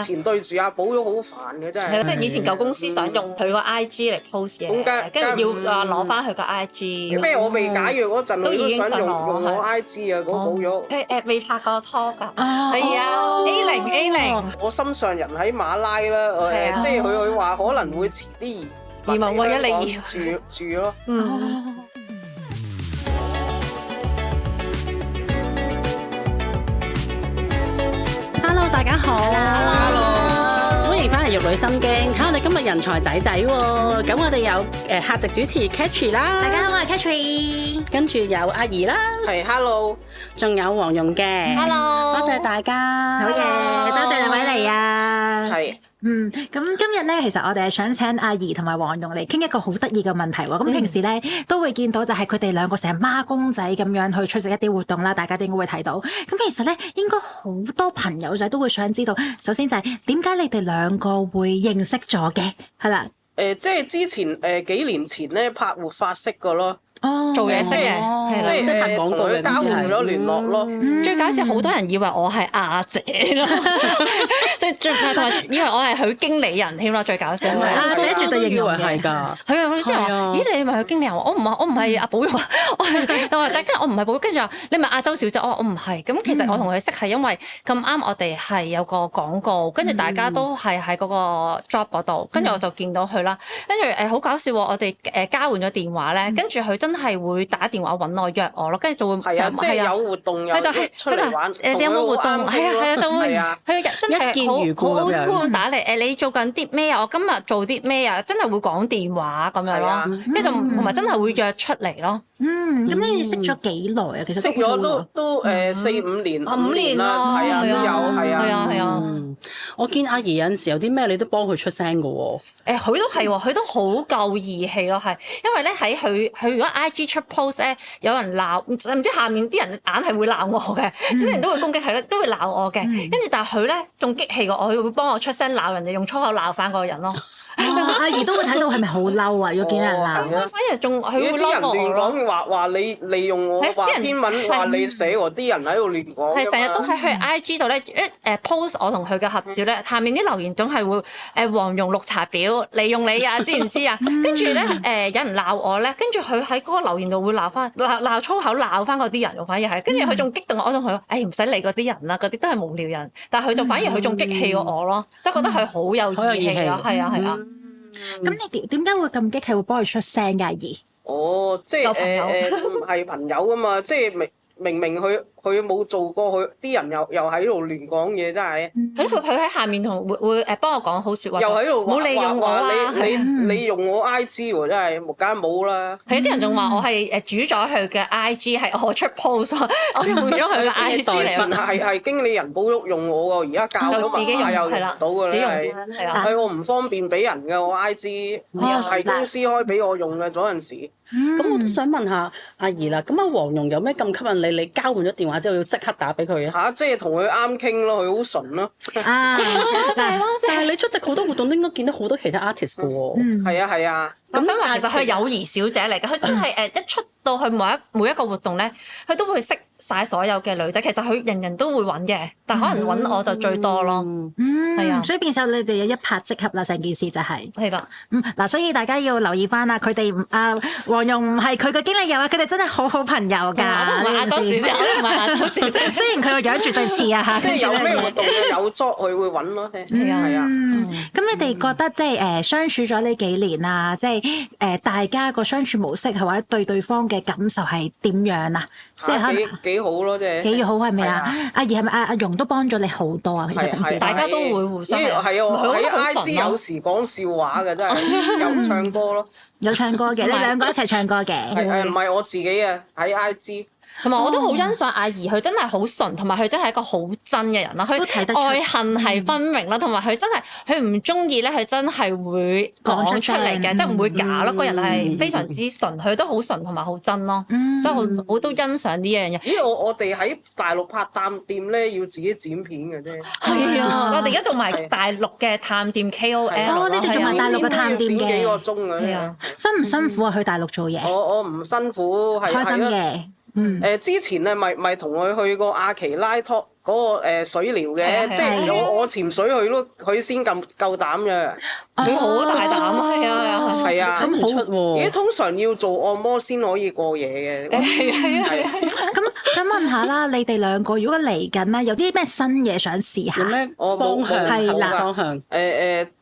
前對住阿寶玉好煩嘅真係。係啦，即係以前舊公司想用佢個 IG 嚟 post 嘢，跟住要攞翻佢個 IG。咩？我未解約嗰陣，都已經想用我我 IG 啊，嗰個寶玉。佢未拍過拖㗎。係啊 A0。我心上人喺馬拉啦，即係佢話可能會遲啲移民為咗你住咯。Hello， 大家好。Hello。歡迎翻嚟《玉女心經》，睇我哋今日人才仔仔喎。咁我哋有客席主持 Cathy 啦，大家好，我係 Cathy。跟住有阿怡啦，係 Hello， 仲有黃蓉嘅 Hello， 多謝大家，好嘢，多謝兩位嚟啊。係。咁今日咧，其實我哋係想請阿怡同埋黃蓉嚟傾一個好得意嘅問題喎。咁平時咧都會見到就係佢哋兩個成日孖公仔咁樣去出席一啲活動啦，大家都應該會睇到。咁其實咧，應該好多朋友仔都會想知道，首先就係點解你哋兩個會認識咗嘅？係啦，即係之前幾年前咧拍活法式嘅咯。做嘢識嘅，係啦，即係拍廣告嘅交換咗聯絡咯。最搞笑，好多人以為我係阿姐咯，最同埋以為我係佢經理人添咯，最搞笑。阿姐絕對認為係㗎。係啊，即係話，咦，你係咪佢經理人？我唔係阿寶玉，我話跟住我唔係寶玉，跟住話你咪亞洲小姐，我唔係。咁其實我同佢識係因為咁啱，我哋係有個廣告，跟住大家都係喺嗰個 job 嗰度，跟住我就見到佢啦。跟住好搞笑喎，我哋交換咗電話咧，跟住佢真係會打電話揾我約我咯，跟住就會即係有活動有出嚟玩。你有冇活動？係啊，就會佢真係好 old school 咁打嚟。你做緊啲咩啊？我今日做啲咩啊？真係會講電話咁樣咯，跟住就同埋真係會約出嚟咯。咁你哋識咗幾耐啊？其實識咗都4-5年，5年啦，係啊，都有係啊。我見阿怡有陣時有啲咩你都幫佢出聲㗎喎。佢都係喎，佢都好夠義氣咯，係因為咧喺佢如果 IG 出 post 咧，有人鬧唔知下面啲人硬係會鬧我嘅，之前都會攻擊佢咧，都會鬧我嘅，跟住但係佢咧仲激氣過我，佢會幫我出聲鬧人哋，用粗口鬧翻嗰個人咯。阿怡都會睇到係咪好嬲啊？如果見人鬧，反而仲佢會嬲我咯。啲人亂講話你利用我話篇文話你寫喎，啲人喺度亂講。係成日都喺佢 IG 度咧，post 我同佢嘅合照咧，下面啲留言總係會黃蓉綠茶婊利用你啊，知唔知啊？跟住咧有人鬧我咧，跟住佢喺嗰個留言度會鬧粗口鬧翻嗰啲人喎，反而係跟住佢仲激動我同佢唔使理嗰啲人啦，嗰啲都係無聊人，但係佢就反而佢仲激氣過我咯，即係覺得佢好有義氣咯，係啊係啊。咁你點解會咁激氣會幫佢出聲㗎？阿怡？即係唔係朋友㗎嘛，即係明佢冇做過，佢啲人又喺度亂講嘢，真係。係咯，佢喺下面同會幫我講好説話，又喺度冇利用我啊！你用我 IG 喎，真係梗係冇啦。係啲人仲話我係煮咗佢嘅 IG，係我出 post，我用咗佢嘅 IG 嚟。係經理人寶玉用我㗎，而家教咗文化又用到㗎啦，係我唔方便俾人㗎，我 IG 係公司開俾我用嘅嗰陣時。咁我都想問下阿怡啦，咁阿黃蓉有咩咁吸引你？你交換咗電話之後要即刻打俾佢啊？即係同佢啱傾咯，佢好純咯。啊，但係你出席好多活動都應該見到好多其他 artist 㗎喎。係啊。咁所以話其實佢係友誼小姐嚟嘅，佢真係一出到去每一個活動咧，佢都會識晒所有嘅女仔。其實佢人人都會揾嘅，但可能揾我就最多咯。係啊，所以變相你哋一拍即合啦，成件事就係。係啦。嗱，所以大家要留意翻啦，佢哋黃蓉唔係佢嘅經理人啊，佢哋真係好朋友㗎。我都唔係亞洲小姐，我都唔係亞洲小姐。雖然佢個樣絕對似啊嚇，即係有咩活動有 job 佢會揾咯。係啊。咁你哋覺得即係相處咗呢幾年啊，即係大家個相處模式或者對對方嘅感受係點樣啊？即係幾好咯，即係幾好係咪啊？阿怡係咪阿蓉都幫咗你好多啊？其實平時大家都會互相係啊，喺 IG 有時講笑話嘅真係，有唱歌咯，有唱歌嘅，你兩個一齊唱歌嘅。唔係我自己啊，喺 IG。同埋我都好欣賞阿怡，佢真係好純，同埋佢真係一個好真嘅人啦。佢愛恨係分明啦，同埋佢真係佢唔中意咧，佢真係會講出嚟嘅，即係唔會假咯。個人係非常之純，佢都好純同埋好真咯。所以我都欣賞呢樣嘢。咦？我哋喺大陸拍探店咧，要自己剪片嘅啫。係啊，我哋而家做埋大陸嘅探店 KOL。你哋做埋大陸嘅探店嘅。剪幾個鐘嘅。辛唔辛苦啊？去大陸做嘢？我唔辛苦，係開心嘅。之前咧咪同佢去過亞奇拉 talk 嗰個水療嘅，即係我潛水去咯，佢先夠膽嘅。佢好大膽啊！係啊，咁唔出喎。咦，通常要做按摩先可以過夜嘅。係咁想問下啦，你哋兩個如果嚟緊咧，有啲咩新嘢想試下？有咩方向？係啦，方向。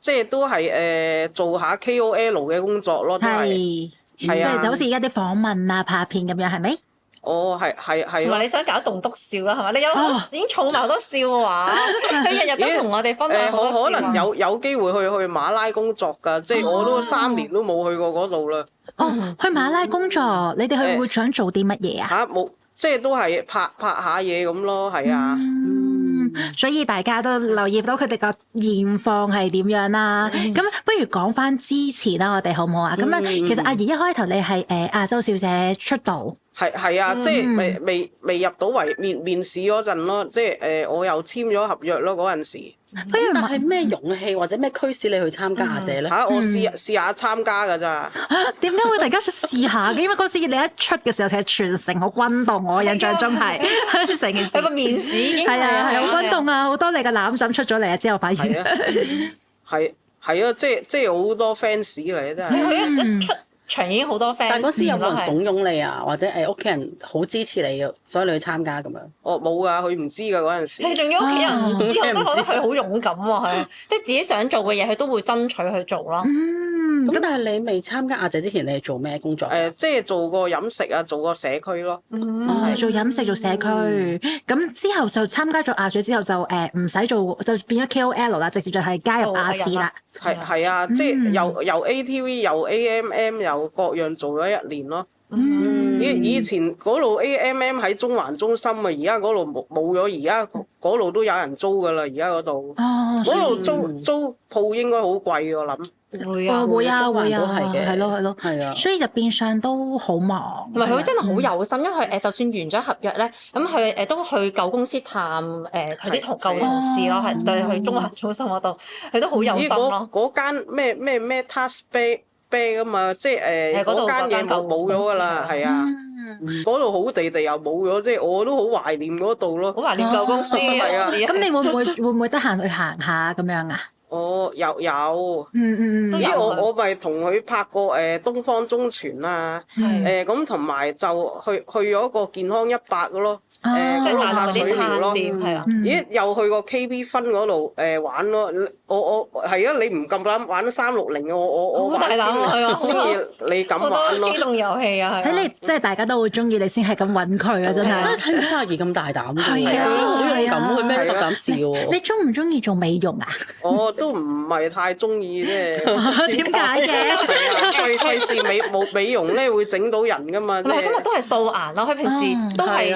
即係都係做下 KOL 嘅工作咯，都係。即係就好似而家啲訪問啊、拍片咁樣，係咪？哦，係同埋你想搞棟篤笑啦，係嘛？你有已經儲埋好多笑話，佢日日都同我哋分享好多笑話。可能有機會去馬拉工作㗎，即係我都3年都冇去過嗰度啦。去馬拉工作，你哋去會想做啲乜嘢啊？嚇冇，即係都係拍下嘢咁咯，係啊。所以大家都留意到佢哋個現況係點樣啦。咁不如講翻之前啦，我哋好唔好啊？咁其實阿怡一開頭你係亞洲小姐出道。係啊，即係未入到圍面試嗰陣咯，即係我又簽咗合約咯嗰陣時。但係咩勇氣或者咩驅使你去參加亞姐咧？我試下參加㗎咋。點解會突然間想試下嘅？因為嗰時你一出嘅時候，其實全城好轟動，我印象中係成件事。有個面試已經係啊，係好轟動啊！好多你嘅攬枕出咗嚟啊，之後發現係啊，即係好多 fans 嚟真係。佢一出場已經好多 fans。但係嗰時有冇人慫恿你啊？或者屋企人好支持你嘅，所以你去參加咁樣？冇㗎，佢唔知㗎嗰陣時。係仲要屋企人唔知，我真係覺得佢好勇敢喎，係即係自己想做嘅嘢，佢都會爭取去做咯。咁但係你未參加亞姐之前，你係做咩工作？即係做個飲食啊，做個社區咯。做飲食做社區。咁之後就參加咗亞姐之後就唔使做，就變咗 KOL 啦，直接就係加入亞視啦。係啊，即係由 ATV 由 AMM 又各樣做咗1年咯。以前嗰度 AMM 喺中環中心啊，而家嗰度冇咗，而家嗰度都有人租㗎啦，而家嗰度。嗰度租鋪應該好貴我諗。會啊，都係嘅，係咯，係啊，所以就變相都好忙。同埋佢真係好有心，因為就算完咗合約咧，咁佢都去舊公司探佢啲舊同事咯，係對去中環中心嗰度，佢都好有心咯。嗰間咩 Task Bay 㗎嘛，即係嗰間嘢冇咗㗎啦，係啊，嗰度好地又冇咗，即係我都好懷念嗰度咯。好懷念舊公司係啊。咁你會唔會得閒去行下咁樣啊？有。咦，我咪同佢拍過東方中傳啊，咁同埋就去咗個健康100嘅咯。即係拍水療咯，係啊！咦，又去過 KB 分嗰度玩咯。我係啊，你唔咁膽玩360嘅，我玩先，先至你敢玩咯。好多機動遊戲啊，睇你即係大家都好中意你先係咁揾佢啊！真係真係睇唔出阿怡咁大膽嘅，係啊，好勇敢，佢咩都夠膽試喎。你中唔中意做美容啊？我都唔係太中意啫。點解嘅？費事美容咧會整到人噶嘛。佢今日都係素顏咯，佢平時都係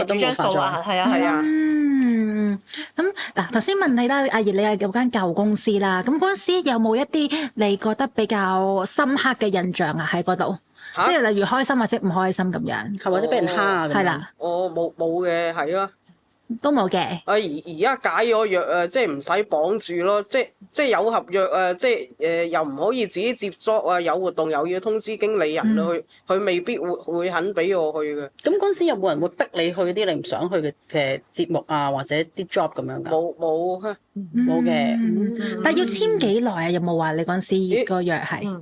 主張素顏，係啊。咁嗱，頭先問你啦，阿怡，你係有間舊公司啦，咁嗰陣時有冇一啲你覺得比較深刻嘅印象啊？喺嗰度，即係例如開心或者唔開心咁樣，係或者俾人蝦啊？係啦。冇嘅，係咯。都冇嘅。而家解咗約啊，即係唔使綁住咯，即係有合約啊，即係又唔可以自己接 job 啊，有活動又要通知經理人啊，佢未必會肯俾我去嘅。咁嗰陣時有冇人會逼你去啲你唔想去嘅節目啊，或者啲 job 咁樣㗎？冇嘅。但係要簽幾耐啊？有冇話你嗰陣時個約係？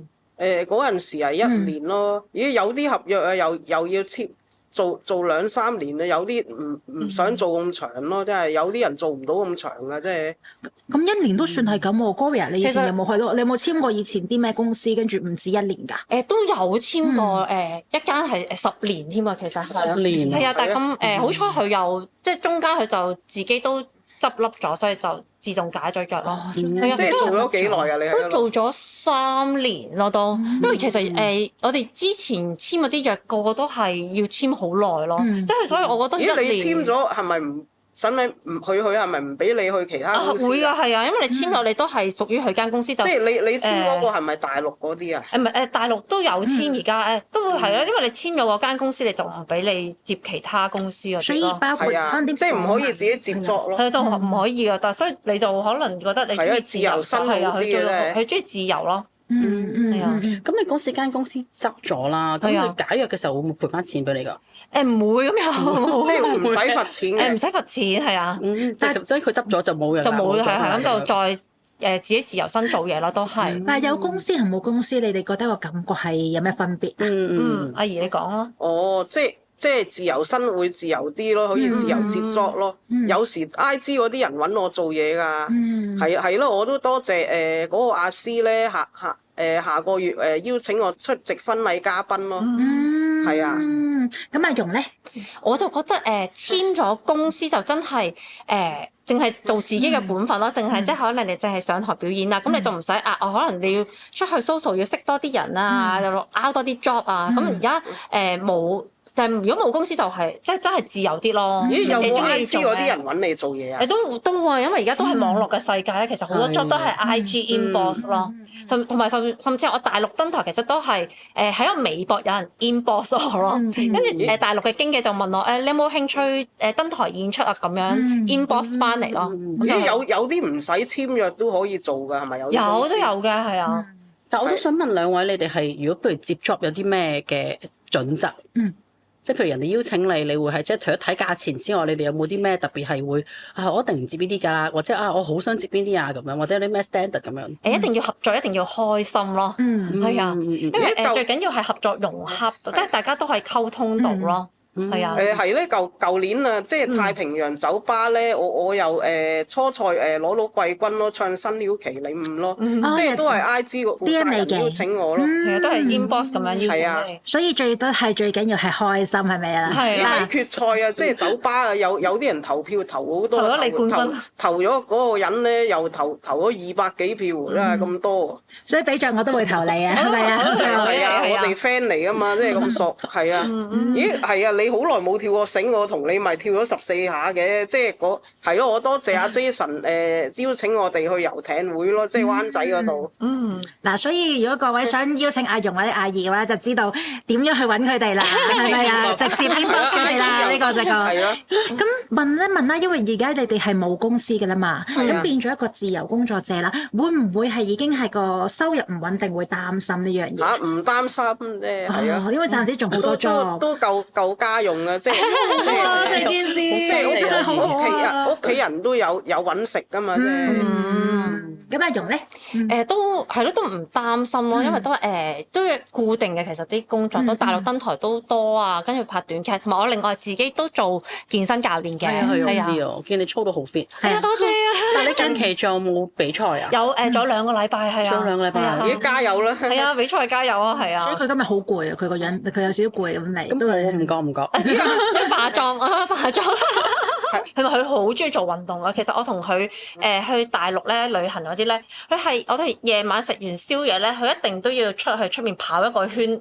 嗰陣時係1年咯。咦，有啲合約啊，又要簽。做2-3年啊，有啲唔想做咁長咯，真係有啲人做唔到咁長啊，真係。咁1年都算係咁喎，Gloria，你以前有冇去咯？你有冇簽過以前啲咩公司，跟住唔止1年㗎？都有簽過一間係10年添啊，其實10年。係啊，但係咁好彩佢又即係中間佢就自己都執笠咗，所以就自動解咗約咯。即係做咗幾耐啊？你都做咗3年咯，都。因為其實我哋之前簽嗰啲約個個都係要簽好耐咯，即係所以我覺得1年。你簽咗係咪唔使咪唔去係咪唔俾你去其他公司？會㗎，係啊，因為你簽落你都係屬於佢間公司就。即係你簽嗰個係咪大陸嗰啲啊？唔係大陸都有簽，而家都會係啦，因為你簽咗嗰間公司，你就唔俾你接其他公司嗰啲咯。所以包括即係唔可以自己接作咯。係就唔可以㗎，但係所以你就可能覺得你中意自由身好啲咧。佢中意自由咯。係啊。咁你嗰時間公司執咗啦，咁佢解約嘅時候會唔會賠翻錢俾你㗎？唔會咁又，即係唔使罰錢嘅。唔使罰錢係啊。即係佢執咗就冇人就冇係咁就再自己自由身做嘢咯，都係。但係有公司同冇公司，你哋覺得個感覺係有咩分別？阿怡你講啦。即係自由身會自由啲咯，可以自由接觸咯。有時 IG 嗰啲人揾我做嘢㗎，係咯，我都多謝嗰個阿師咧，下個月邀請我出席婚禮嘉賓咯，係啊。咁阿容咧，我就覺得簽咗公司就真係淨係做自己嘅本分咯，淨係即係可能你淨係上台表演啊，咁你就唔使可能你要出去 social 要識多啲人啊，又 out 多啲 job 啊，咁而家冇。但係如果冇公司就係即係真係自由啲咯。咦？有冇 IG 嗰啲人揾你做嘢啊？都啊，因為而家都係網絡嘅世界咧，其實好多 job 都係 IG inbox 咯。同埋甚至我大陸登台其實都係喺個微博有人 inbox 我咯。跟住大陸嘅經紀就問我你有冇興趣登台演出啊？咁樣 inbox 翻嚟咯。有啲唔使簽約都可以做㗎，係咪有？有都有嘅，係啊。但我都想問兩位，你哋係如果譬如接 job 有啲咩嘅準則？即係譬如人哋邀請你，你會係即係除咗睇價錢之外，你哋有冇啲咩特別係會我一定唔接呢啲㗎啦，或者我好想接邊啲啊咁樣，或者有啲咩 standard 咁樣？一定要合作，一定要開心咯。係啊，因為最緊要係合作融洽，即係大家都係溝通到咯。係啊。係咧，舊年啊，即係太平洋酒吧咧，我又初賽攞到季軍咯，唱新鳥奇禮物咯，即係都係 IG 個負責人邀請我咯。係啊，都係 inbox 咁樣邀請你。所以最緊要係開心係咪啊？係啊。決賽啊，即係酒吧啊，有啲人投票投好多，投咗你冠軍，投咗嗰個人咧又投咗200幾票啦，咁多。所以比賽我都會投你啊，係咪啊？係啊，我哋 friend 嚟㗎嘛，即係咁熟，係啊。咦，係啊，你好耐冇跳過繩，我同你咪跳咗14下嘅，即係係咯，我多謝阿 Jason 邀請我哋去遊艇會咯，即係灣仔嗰度。嗱，所以如果各位想邀請阿容或者阿怡嘅話，就知道點樣去揾佢哋啦，係咪啊？直接 inbox 佢哋啦，呢個就係。咁問一問啦，因為而家你哋係冇公司㗎啦嘛，咁變咗一個自由工作者啦，會唔會係已經係個收入唔穩定，會擔心呢樣嘢？唔擔心啫，係啊，因為暫時仲好多 job，都夠家用啊，即係成件事，即係屋企人都有揾食㗎嘛，咁阿容咧，都係咯，都唔擔心咯，因為都固定嘅，其實啲工作都大陸登台都多啊，跟住拍短劇，同埋我另外自己都做健身教練嘅。係啊，我知啊，我見你操到好 fit。係啊，多謝啊！但係你近期仲有冇比賽啊？有仲有2個禮拜係啊，仲有2個禮拜啊！要加油啦！係啊，比賽加油啊，係啊！所以佢今日好攰啊，佢個樣佢有少少攰咁嚟。咁我唔覺。化妝化妝。佢好中意做運動啊！其實我同佢去大陸咧旅行嗰啲咧，我哋夜晚食完宵夜咧，佢一定都要出面跑一個圈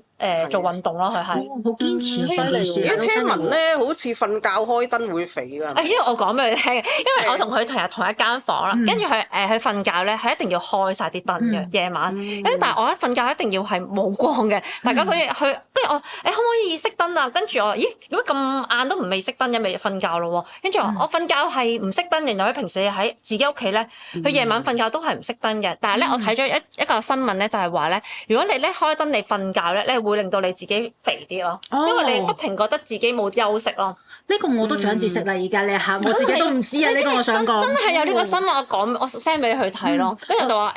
做運動咯。佢係好堅持成件事。而家聽聞咧，好似瞓覺開燈會肥㗎。因為我講俾佢聽，因為我同佢成日同一間房啦，跟住佢瞓覺咧，係一定要開晒啲燈嘅夜晚。咁但係我一瞓覺一定要係冇光嘅，大家所以佢跟住我可唔可以熄燈啊？跟住我咦，點解咁晏都唔未熄燈嘅？未瞓覺咯喎，跟住我瞓覺係唔熄燈，然後佢平時喺自己屋企咧，佢夜晚瞓覺都係唔熄燈嘅。但係咧，我睇咗一個新聞咧，就係話咧，如果你咧開燈你瞓覺咧，你會令到你自己肥啲咯，因為你不停覺得自己冇休息咯。呢個我都長知識啦，而家你嚇我自己都唔知啊！呢個我想講，真係有呢個新聞，我 send 俾佢睇咯。跟住就話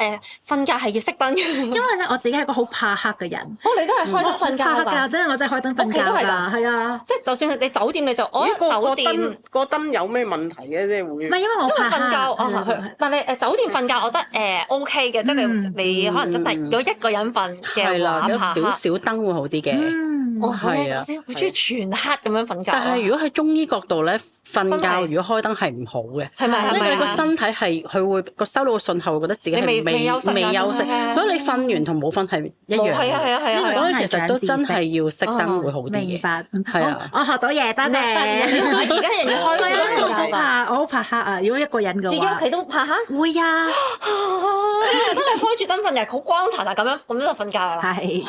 瞓覺係要熄燈嘅。因為咧我自己係一個好怕黑嘅人。你都係開燈瞓覺㗎？怕黑㗎，真係我真係開燈瞓覺㗎，係啊。即係就算你酒店你就酒店個燈有咩問題嘅啫？會唔係因為我怕瞓覺但係酒店瞓覺，我覺得OK 嘅，即係你可能真係如果一個人瞓嘅話，有少少燈會好啲嘅。係啊，我好中意全黑咁樣瞓覺。但係如果喺中醫角度咧，瞓覺如果開燈係唔好嘅，係咪？所以你個身體係佢會個收到個信號，會覺得自己係未休息，所以你瞓完同冇瞓係一樣。係啊，所以其實都真係要熄燈會好啲嘅。明白，係啊，我學到嘢，多謝。而家人要開燈瞓覺㗎。我好怕黑啊！如果一個人嘅話，自己屋企都怕黑。會啊，都係開住燈瞓，又好光查查咁樣就瞓覺啦。係。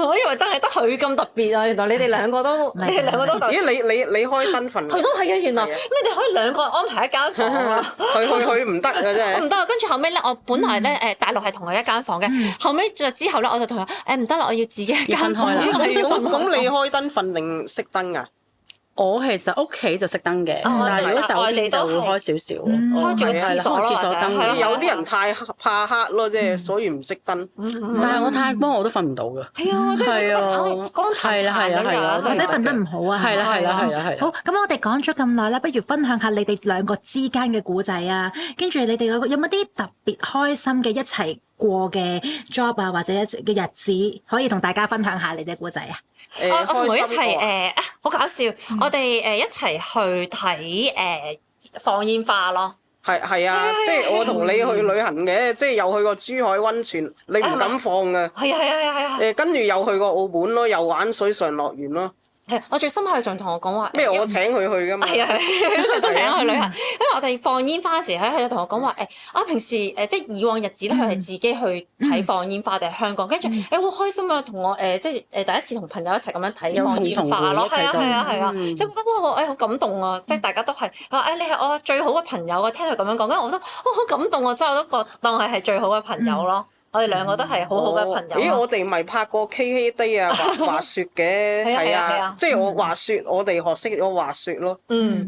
我以為真係得佢咁特別啊！原來你哋兩個都，你哋兩個都特別。咦？你開燈瞓？佢都係嘅，原來咁係啊你哋可以兩個安排一間房啊！佢唔得啊！真係。我唔得啊！跟住後尾咧，我本來咧大陸係同佢一間房嘅，後尾之後咧，我就同佢唔得啦，我要自己一間房。要分開啦咁你開燈瞓定熄燈啊？我其實屋企就熄燈嘅，但係如果酒店就會開少少，開住個廁所咯，開廁所燈或者有啲人太怕黑咯，即係所以唔熄燈。但係我太光我都瞓唔到㗎。係啊，即係覺得光殘殘咁樣，或者瞓得唔好啊。係啦。好，咁我哋講咗咁耐啦，不如分享下你哋兩個之間嘅故仔啊。跟住你哋有冇啲特別開心嘅一齊過嘅 job 啊，或者嘅日子，可以同大家分享下你哋故仔啊？我同佢一齊好搞笑，我哋一齊去睇放煙花咯。係啊，即係我同你去旅行嘅，即係又去過珠海溫泉，你唔敢放㗎。係啊。跟住又去過澳門咯，又玩水上樂園咯。係，我最深刻佢仲同我講話咩？我請佢去㗎嘛。係，都請我去旅行。因為我哋放煙花時咧，佢就同我講話平時即係以往日子咧，佢係自己去睇放煙花定係香港，跟住好開心啊！同我即係第一次同朋友一齊咁樣睇放煙花咯。係啊，即係覺得哇好感動啊！即係大家都係話你係我最好嘅朋友啊！聽佢咁樣講，跟住我覺得好感動啊！真係我都覺當係最好嘅朋友咯。我哋兩個都係好好嘅朋友。咦！我哋咪拍過 KK Day 啊，滑雪嘅，係啊，即係我滑雪，我哋學識咗滑雪咯。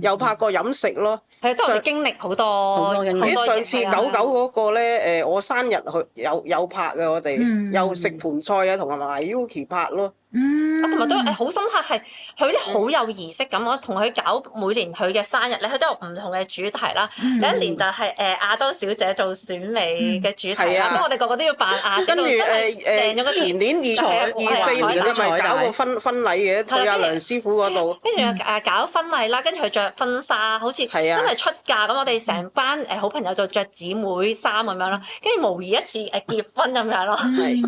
又拍過飲食咯。係，即係我哋經歷好多。咦！上次99嗰個咧，我生日去有拍嘅，我哋又食盤菜啊，同埋 Yuki 拍咯。同埋都好深刻係佢咧好有儀式感。我同佢搞每年佢嘅生日咧，佢都有唔同嘅主題啦。有一年就係亞洲小姐做選美嘅主題啦，咁我哋個個都要扮亞姐。跟住前年24年嘅咪搞個婚禮嘅，去阿梁師傅嗰度。跟住搞婚禮啦，跟住佢着婚紗，好似真係出嫁咁。我哋成班好朋友就着姊妹衫咁樣啦，跟住模擬一次結婚咁樣咯。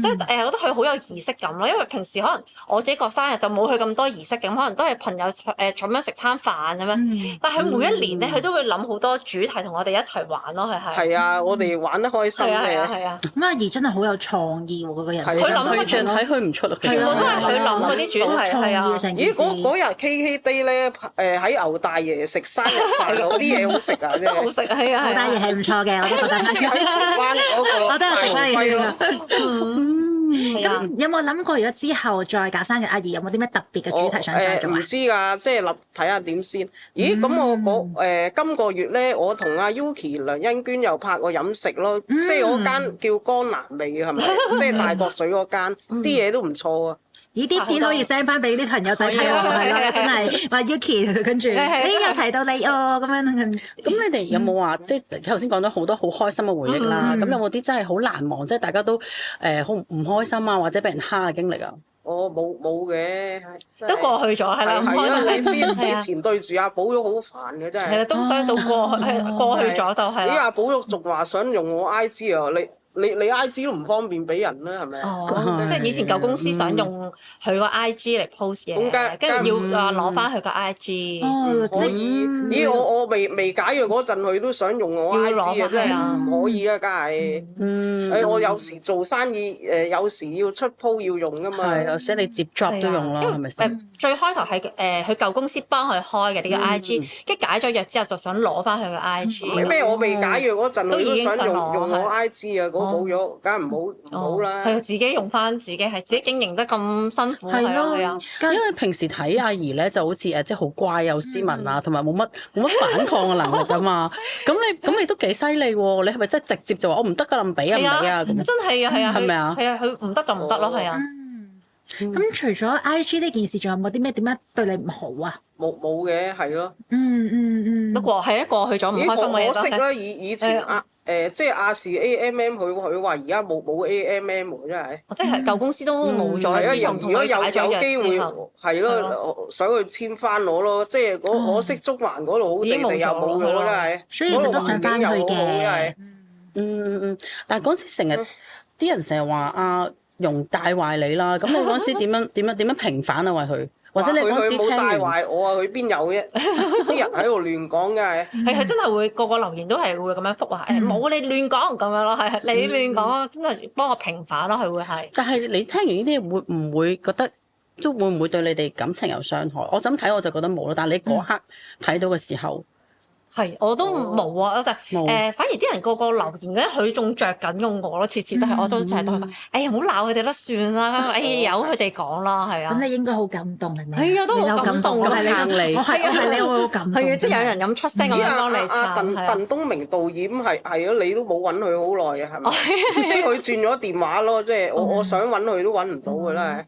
即係我覺得佢好有儀式感咯，因為平時可能我自己過生日就冇佢咁多儀式感，可能都係朋友咁樣食餐飯咁樣。但係佢每一年咧，佢都會諗好多主題同我哋一齊玩咯，係啊，我哋玩得開心嘅。係啊。咁阿怡真係好有創意喎，嗰個人。佢諗嘅全睇佢唔出啊，全部都係佢諗嗰啲主題，係啊。咦？嗰日 KK Day 咧，喺牛大爺食生日飯，嗰啲嘢好食啊！真係好食係啊。牛大爺係唔錯嘅，我都覺得。即係喺荃灣嗰個，我都有食翻嘢㗎。咁有冇諗過如果之後再搞生日，阿怡有冇啲咩特別嘅主題想再做啊？唔知㗎，即係睇下點先。咦？咁我今個月咧，我同阿 Yuki 梁欣娟又拍過飲食咯，即係嗰間叫江南味係咪？即係大角咀嗰間，啲嘢都唔錯啊！咦，啲片可以 send 翻俾啲朋友仔睇喎，係咯，真係話 Yuki 跟住，又提到你哦咁樣。咁你哋有冇話即係頭先講咗好多好開心嘅回憶啦？咁有冇啲真係好難忘，即係大家都好唔開心啊，或者俾人蝦嘅經歷啊？我冇嘅，都過去咗係啦。係啊，你之前對住阿寶玉好煩嘅真係。係啦，都想到過去咗就係啦。咦？阿寶玉仲話想用我 IG 啊，你 IG 都唔方便俾人啦，係咪啊？即係以前舊公司想用佢個 IG 嚟 post 嘢，跟住要攞翻佢個 IG。可以？咦，我未解約嗰陣，佢都想用我 IG 啊，真係唔可以啊，梗係。我有時做生意有時要出 po 要用噶嘛。係，所以你接 job 都用咯，係咪先？最開頭係佢舊公司幫佢開嘅呢個 IG，跟住解咗約之後就想攞翻佢個 IG。咩？我未解約嗰陣，佢都想用我 IG 啊，冇咗，梗係唔好啦。係自己用翻自己，係自己經營得咁辛苦，係咯。因為平時睇阿怡咧就好似即係好乖又斯文啊，同埋冇乜反抗嘅能力啊嘛。咁你都幾犀利喎！你係咪真係直接就話我唔得㗎啦，唔俾啊唔俾啊咁？真係啊，係啊，係咪啊？係啊，佢唔得就唔得咯，係啊。咁除咗 IG 呢件事，仲有冇啲咩點樣對你唔好啊？冇嘅，係咯。不過係過去咗唔開心嘅嘢可惜啦，以前即係亞視 AMM 佢話而家冇 AMM 喎，真係。即係舊公司都冇咗。如果有機會係咯，想去簽翻我咯，即係可惜中環嗰度好地地又冇咗，真係。所以成日都想翻去嘅。但係嗰陣時成日啲人成日話阿容帶壞你啦，咁你嗰陣時點樣平反啊？為佢或者你嗰時佢冇帶聽完，壞我啊，佢邊有啫？啲人喺度亂講㗎係。係佢真係會個個留言都係會咁樣覆話冇你亂講咁樣咯，係你亂講真係幫我平反咯，佢會係。但係你聽完呢啲會唔會覺得都會唔會對你哋感情有傷害？我咁睇我就覺得冇咯，但係你嗰刻睇到嘅時候。係，我都冇啊！我就反而啲人個個留言咧，佢仲着緊過我咯，次次都係，我都成日同佢講，哎呀唔好鬧佢哋啦，算啦，哎呀由佢哋講啦，係啊。咁你應該好感動係咪？係啊，都好感動咁撐你，我係你，我好感動。係啊，即係有人咁出聲咁樣幫你撐。鄧東明導演係啊，你都冇揾佢好耐嘅係咪？即係佢轉咗電話咯，即係我想揾佢都揾唔到㗎啦。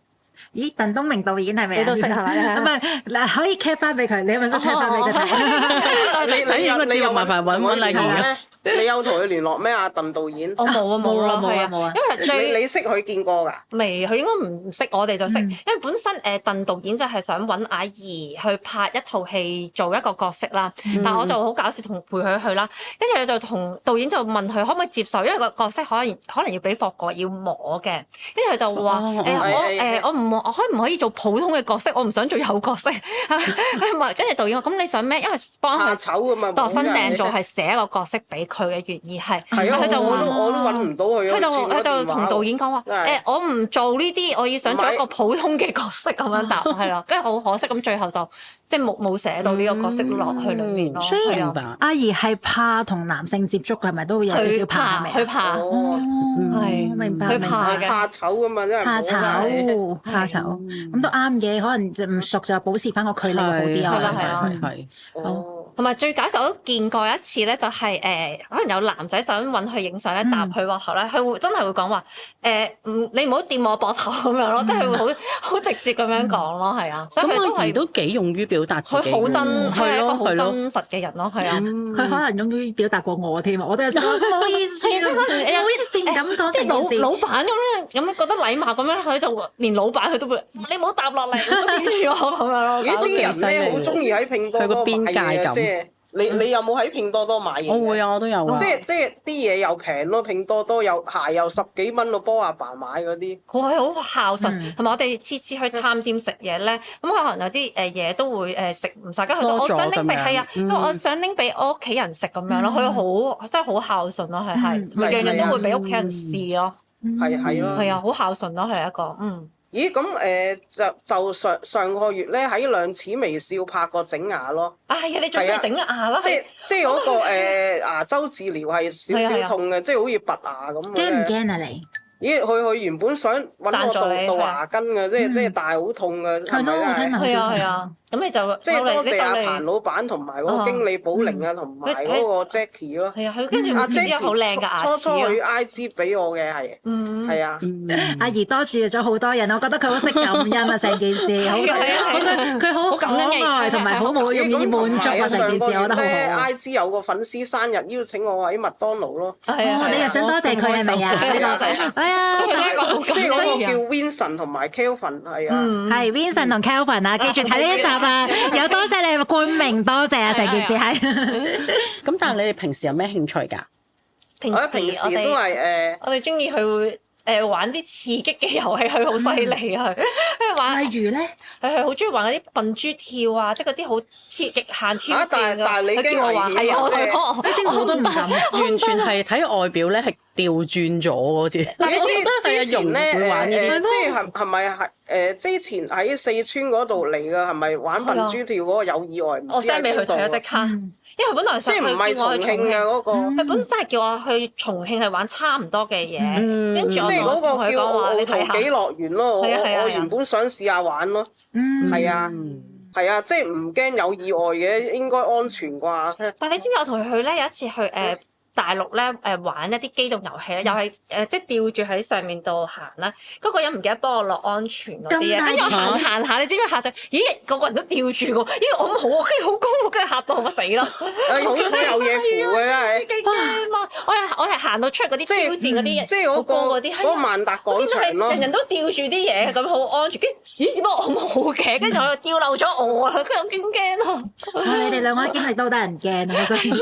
咦，鄧東明導演係咪你都識係咪？唔係嗱，可以 cap 翻俾佢，你係咪想 cap 翻俾佢睇？你有麻煩揾麗儀啊！你有同佢聯絡咩啊？鄧導演？我冇啊冇啦，係啊，因為你識佢見過㗎？未，佢應該唔識，我哋就識。因為本身鄧導演就係想揾阿怡去拍一套戲做一個角色啦，但我就好搞笑同陪佢去啦。跟住佢就同導演就問佢可唔可以接受，因為個角色可能要俾霍哥要摸嘅。跟住佢就話我可唔可以做普通嘅角色？我唔想做有角色。跟住導演話咁你想咩？因為幫佢度身訂做係寫一個角色俾佢嘅原意係，佢就話我都揾唔到佢。佢就同導演講話我唔做呢啲，我要想做一個普通嘅角色咁樣答，係啦。跟住好可惜咁，最後就即係冇寫到呢個角色落去裏面咯。所以阿怡係怕同男性接觸，係咪都會有少少怕？佢怕，係明白，佢怕嘅，怕醜㗎嘛，真係怕醜，咁都啱嘅。可能就唔熟就保持翻個距離會好啲啊。係。同埋最搞笑我都見過一次咧，就係可能有男仔想揾佢影相咧，搭佢膊頭咧，佢會真係會講話你唔好掂我膊頭咁樣咯，即係會好直接咁樣講咯，係啊。所以佢阿怡都幾勇於表達自己，佢好真，係一個好真實嘅人咯，係啊。佢可能勇於表達過我添，我都有時唔好意思，即係可能有啲性感講，即係老闆咁樣覺得禮貌咁樣，佢就連老闆佢都會你唔好搭落嚟，唔好掂住我咁樣咯。啲人咧好中意喺拼多多買嘢，即係你有冇喺拼多多買嘢？我會啊，我都有啊。即係啲嘢又平咯，拼多多有鞋又10幾蚊咯，幫阿爸買嗰啲。佢好孝順，同埋我哋次次去探店食嘢咧，咁可能有啲嘢都會食唔晒，跟住我想拎俾係啊，因為我想拎俾我屋企人食咁樣咯。佢好真係好孝順咯，係樣樣都會俾屋企人試咯。係咯。係啊，好孝順咯，係一個咦咁就上個月咧喺兩齒微笑拍過整牙咯。係啊，你做咩整牙啦？即係嗰個牙周治療係少少痛嘅，即係好似拔牙咁。驚唔驚啊你？咦，佢原本想揾我杜牙根嘅，即係但係好痛嘅。係咯，我聽聞係啊。咁你就即係多謝阿彭老闆同埋嗰個經理寶玲啊，同埋嗰個 Jackie 咯。係啊，佢跟住阿 Jackie 好靚嘅牙齒。初佢 IG 俾我嘅係啊。阿怡多謝咗好多人，我覺得佢好識感恩啊，成件事佢好可愛同埋好冇容易滿足啊，成件事我覺得好好。IG 有個粉絲生日邀請我喺麥當勞咯。你又想多謝佢係咪啊？係啊，即係嗰個叫 Vincent 同埋 Kelvin 係啊。係 Vincent 同 Kelvin 啊，記住睇呢一集。有多謝你冠名，多謝啊！成件事係。咁但係你哋平時有咩興趣㗎？平時都係我哋中意去玩啲刺激嘅遊戲，佢好犀利啊！佢玩。例如咧，佢好中意玩嗰啲笨豬跳啊，即係嗰啲好極限挑戰。但係你叫我玩係啊，我都唔敢，完全係睇外表咧係調轉咗嗰啲。之前咧即係咪之前喺四川嗰度嚟㗎，係咪玩笨豬跳嗰個有意外？我 send 俾佢睇啦，即刻。因為佢本來想去叫我去重慶嗰個。佢本身係叫我去重慶係玩差唔多嘅嘢，跟住我即係嗰個叫奧陶紀樂園咯。我原本想試下玩咯。係啊。係啊，即係唔驚有意外嘅，應該安全啩。但係你知唔知我同佢去咧有一次去大陸咧玩一啲機動遊戲咧，又係即係吊住喺上面度行啦。嗰個人唔記得幫我落安全嗰啲嘢，跟住我行下，你知唔知嚇到？咦，個個人都吊住我，咦我好高，跟住嚇到我死啦！好彩有嘢扶嘅真係。幾驚啊！我係行到出嗰啲挑戰嗰啲，即係嗰個萬達廣場咯。人人都吊住啲嘢，咁好安全。咦？點解我冇嘅？跟住我吊漏咗我啦，跟住我勁驚啊！你哋兩個經歷都得人驚啊！真係。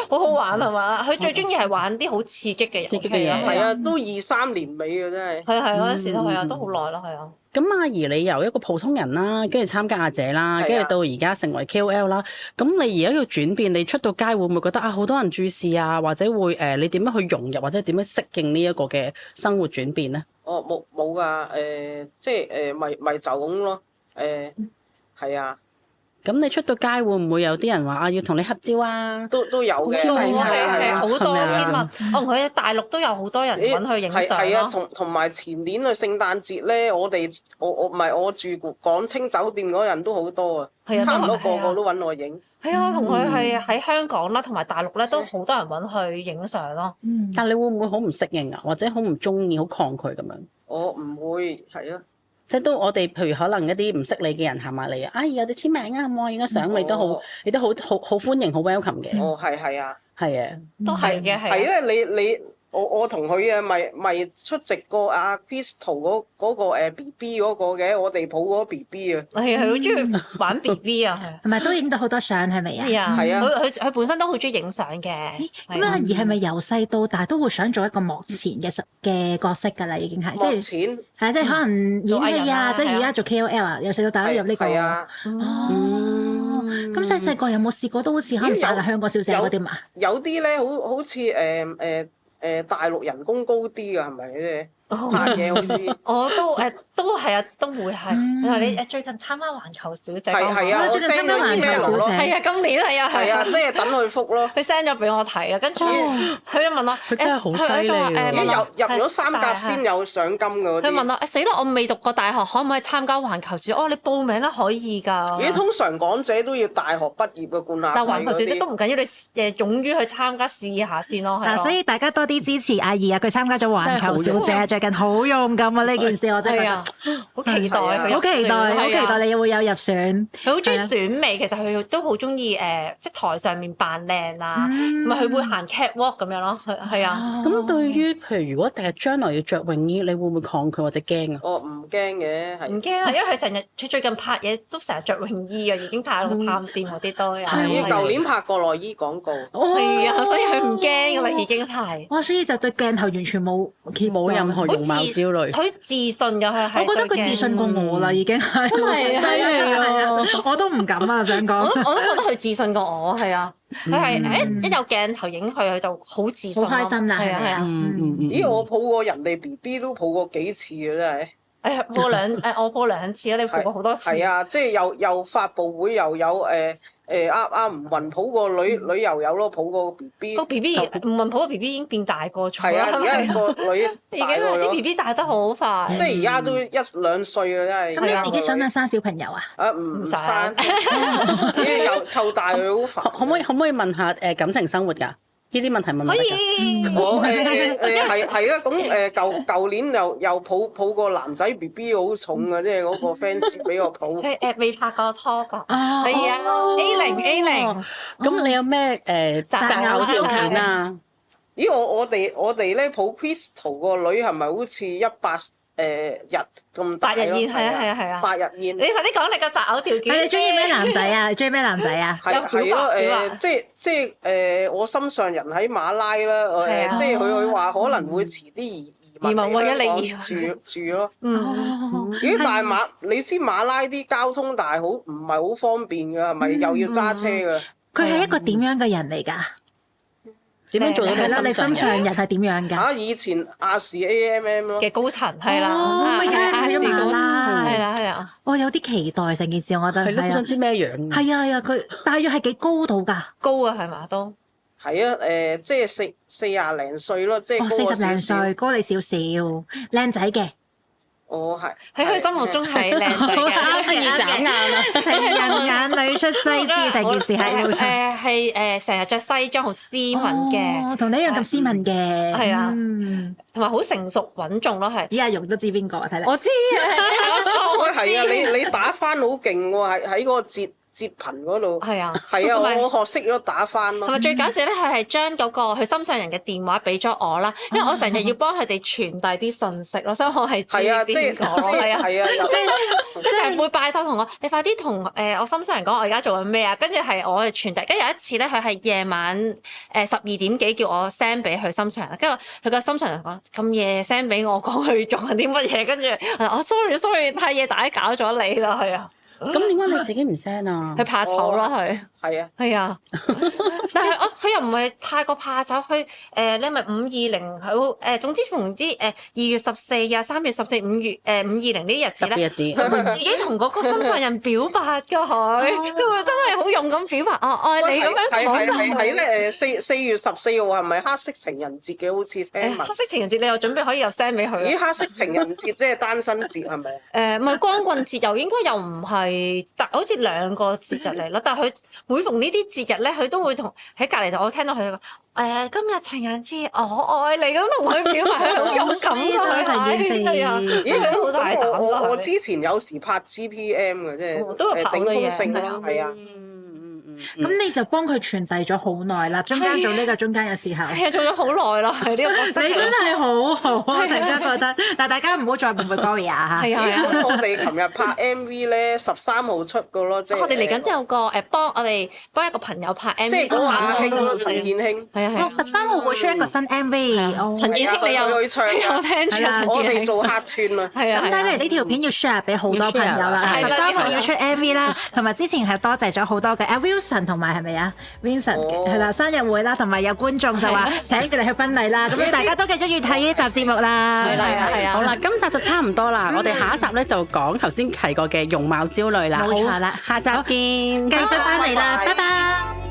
好好玩係嘛？佢最中意係玩啲好刺激嘅遊戲，刺激嘅嘢係啊，都23年尾嘅真係。係嗰陣時都係啊，都好耐啦，係啊。咁阿怡，你由一個普通人啦，跟住參加阿姐啦，跟住到而家成為 KOL 啦，咁你而家要轉變，你出到街會唔會覺得啊好多人注視啊，或者會你點樣去融入，或者點樣適應呢一個嘅生活轉變咧？哦，冇㗎，即係咪就咁咯，係啊。咁你出到街會唔會有啲人話啊要同你合照啊？都有嘅，係好多添啊！我同佢喺大陸都有好多人揾佢影相係啊，咯。同埋前年嘅聖誕節咧，我唔係我住港青酒店嗰人都好多啊，差唔多個個都揾我影。係啊，同佢係喺香港啦，同埋大陸咧都好多人揾佢影相咯。但你會唔會好唔適應啊？或者好唔中意、好抗拒咁樣？我唔會，係啊。即係都我哋譬如可能一啲唔識你嘅人行埋嚟啊，阿姨我哋簽名啊，咁我影咗相，你都好歡迎，好 welcome 嘅。哦，係啊，係啊，都係嘅，係。係咧，我同佢啊，咪出席過阿 Crystal 嗰個BB 嗰個嘅，我哋抱嗰個 BB 啊。係好中意玩 BB 啊，係。同埋都影到好多相係咪啊？係啊。佢本身都好中意影相嘅。咁阿怡係咪由細到大都會想做一個幕前嘅角色㗎啦？已經係幕前係即係可能演戲啊，即係而家做 KOL 啊，由細到大都入呢個。係啊。哦。咁細個有冇試過都好似可能扮下香港小姐嗰啲嘛？有啲咧，好似大陸人工高啲㗎，係咪咧？拍嘢好啲。我都係啊，都會係。你最近參加環球小姐？係啊，我最近參加環球小姐。係啊，今年係啊。係啊，即係等佢覆咯。佢 send 咗俾我睇啊，跟住佢就問我，佢真係好犀利喎！入咗三甲先有獎金㗎嗰啲。佢問我死啦！我未讀過大學，可唔可以參加環球小姐？你報名啦，可以㗎。咦？通常港姐都要大學畢業嘅冠亞季。但環球小姐都唔緊要，你勇於去參加試下先咯。嗱，所以大家多啲支持阿怡啊！佢參加咗環球小姐，最近好勇敢啊！呢件事我真係覺得好期待，好期待你會有入選。佢好中意選美，其實佢都好中意即係台上面扮靚啊，咪佢會行 catwalk 咁樣咯。係啊。咁對於譬如如果第日將來要着泳衣，你會唔會抗拒或者驚啊？我唔驚嘅，係。唔驚啊，因為佢最近拍嘢都成日着泳衣啊，已經太探店嗰啲都有。舊年拍過內衣廣告。係啊，所以佢唔驚㗎啦，已經係。哇！所以就對鏡頭完全冇任何容貌焦慮。佢自信㗎，係。我覺得佢自信過我啦，已經係。真係犀利啊！我都唔敢啊，想講。我都覺得佢自信過我，係啊。佢係一有鏡頭影佢就好自信。好開心啦！係啊係啊。咦！我抱過人哋 BB 都抱過幾次啊，真係。我抱兩次啊！你抱過好多次。係啊，即係又發佈會又有阿吳雲抱個女又有咯，抱個 BB。個 BB 吳雲抱個 BB 已經變大個咗。係啊，而家個女已經啲 BB 大得好快。即係而家都1-2歲啦，真係。咁你自己想唔想生小朋友啊？唔生，又湊大佢好煩。可唔可以問下感情生活㗎？呢啲問題問唔得㗎。可以。我係啦，咁舊年又抱個男仔 BB 好重啊，即係嗰個 fans 俾我抱。未拍過拖㗎。係啊，A0。咁你有咩擇偶條件啊？咦，我哋咧抱 Crystal 個女係咪好似100日咁大咯？8日宴係啊。 8日宴。你快啲講你個擇偶條件。你中意咩男仔啊？中意咩男仔啊？係咯，即係我心上人喺馬拉啦，即係佢話可能會遲啲移民嚟香港住咯。咦？但係你知馬拉啲交通大好唔係好方便㗎，係咪又要揸車㗎？佢係一個點樣嘅人嚟㗎？點樣做到你心上人係點樣㗎？以前亞視 AMM 咯嘅高層係啦，而家去咗馬拉，係啊。我有啲期待成件事，我覺得係咯，想知咩樣？係啊，佢大約係幾高度㗎？高啊，係嘛都。係啊，即係40零歲咯，即係40零歲，高你少少，靚仔嘅。哦，係喺佢心目中係靚仔嘅，二眨眼啊！情人眼裏出西施，成件事係係成日着西裝，好斯文嘅，同你一樣咁斯文嘅，係啦，同埋好成熟穩重咯，係。咦？阿容都知邊個啊？睇嚟我知啊，係啊！你打翻好勁喎，喺嗰個節接頻嗰度。係啊，係啊，同埋我學識咗打翻咯。同埋最搞笑咧，佢係將嗰個佢心上人嘅電話俾咗我啦，因為我成日要幫佢哋傳遞啲信息咯，所以我係知係啊，即係邊個咯，係啊。係啊，佢成日會拜託同我，你快啲同我心上人講，我而家做緊咩啊？跟住係我去傳遞。跟住有一次咧，佢係夜晚12點幾叫我 send 俾佢心上人，跟住佢個心上人講咁夜 send 俾我，講佢做緊啲乜嘢？跟住我 sorry 太夜打攪咗你啦，係啊。咁點解你自己唔 send 啊？佢怕醜咯，佢係啊，係啊。但係佢又唔係太過怕醜，佢你咪520佢總之逢啲2月14啊、3月14、5月520呢啲日子咧，日子佢會自己同嗰個心上人表白㗎佢，佢會真係好勇敢表白，我愛你咁樣講㗎。係咧4月14號係咪黑色情人節嘅？好似聽聞。黑色情人節你又準備可以又 send 俾佢？咦，黑色情人節即係單身節係咪啊？唔係光棍節又應該又唔係，但好似2個節日嚟咯。但係佢每逢呢啲節日咧，佢都會同喺隔離度，我聽到佢今日情人節，我愛你咁同佢表白，佢好勇敢啊！係啊，因為佢都好大膽。我之前有時拍 GPM 嘅，即係都有拍頂嘅風聲咯，係啊。咁你就幫佢傳遞咗好耐啦，中間做呢個中間嘅時候，係啊，做咗好耐啦，係呢個角色。你真係好好啊！突然間覺得，但大家唔好再誤會 Gloria 嚇。係啊係啊。咁我哋琴日拍 MV 咧13號出嘅咯，即係我哋嚟緊都有個幫一個朋友拍 MV，即係嗰個阿興咯，陳建興。係啊係啊。 13號會出一個新 MV，陳建興你有唱有聽住啊？陳我哋建興做客串啊。係啊。咁但係呢條片要 share 俾好多朋友啦。13號要出 MV 啦，同埋之前係多謝咗好多嘅 Wilson 同埋係咪啊 Vincent 係啦生日會啦，同埋有觀眾就話請佢哋去婚禮啦。咁大家都繼續要睇呢集節目啦。係啦係啊。好啦，今集就差唔多啦。我哋下一集咧就講頭先提過嘅容貌焦慮啦。冇錯啦，下集見，繼續翻嚟啦，拜拜。